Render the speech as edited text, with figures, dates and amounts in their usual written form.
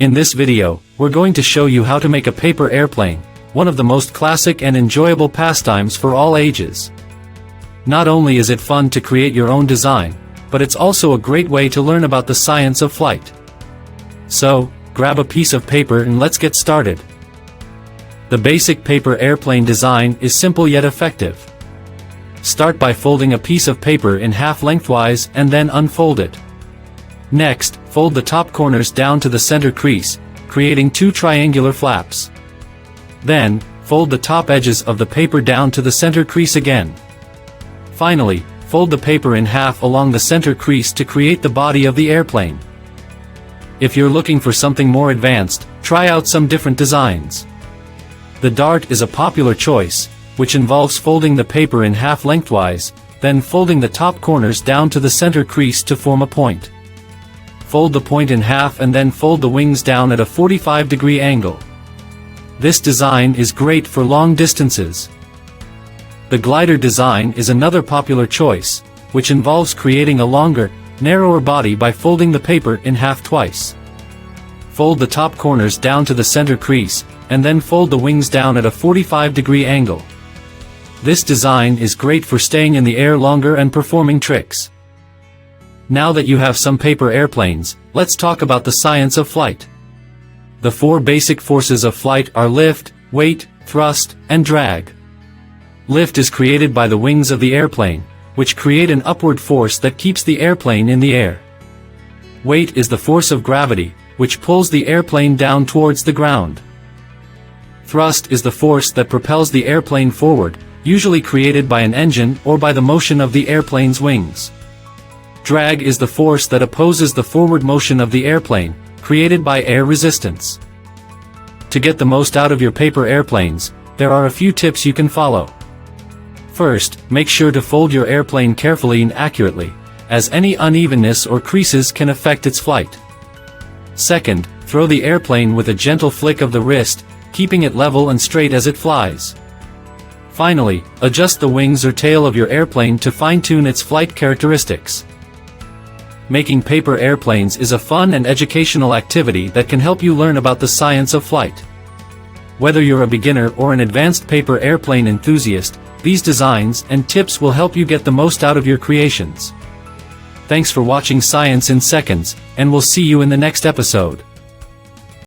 In this video, we're going to show you how to make a paper airplane, one of the most classic and enjoyable pastimes for all ages. Not only is it fun to create your own design, but it's also a great way to learn about the science of flight. So, grab a piece of paper and let's get started. The basic paper airplane design is simple yet effective. Start by folding a piece of paper in half lengthwise and then unfold it. Next, fold the top corners down to the center crease, creating two triangular flaps. Then, fold the top edges of the paper down to the center crease again. Finally, fold the paper in half along the center crease to create the body of the airplane. If you're looking for something more advanced, try out some different designs. The dart is a popular choice, which involves folding the paper in half lengthwise, then folding the top corners down to the center crease to form a point. Fold the point in half and then fold the wings down at a 45-degree angle. This design is great for long distances. The glider design is another popular choice, which involves creating a longer, narrower body by folding the paper in half twice. Fold the top corners down to the center crease, and then fold the wings down at a 45-degree angle. This design is great for staying in the air longer and performing tricks. Now that you have some paper airplanes, let's talk about the science of flight. The four basic forces of flight are lift, weight, thrust, and drag. Lift is created by the wings of the airplane, which create an upward force that keeps the airplane in the air. Weight is the force of gravity, which pulls the airplane down towards the ground. Thrust is the force that propels the airplane forward, usually created by an engine or by the motion of the airplane's wings. Drag is the force that opposes the forward motion of the airplane, created by air resistance. To get the most out of your paper airplanes, there are a few tips you can follow. First, make sure to fold your airplane carefully and accurately, as any unevenness or creases can affect its flight. Second, throw the airplane with a gentle flick of the wrist, keeping it level and straight as it flies. Finally, adjust the wings or tail of your airplane to fine-tune its flight characteristics. Making paper airplanes is a fun and educational activity that can help you learn about the science of flight. Whether you're a beginner or an advanced paper airplane enthusiast, these designs and tips will help you get the most out of your creations. Thanks for watching Science in Seconds, and we'll see you in the next episode.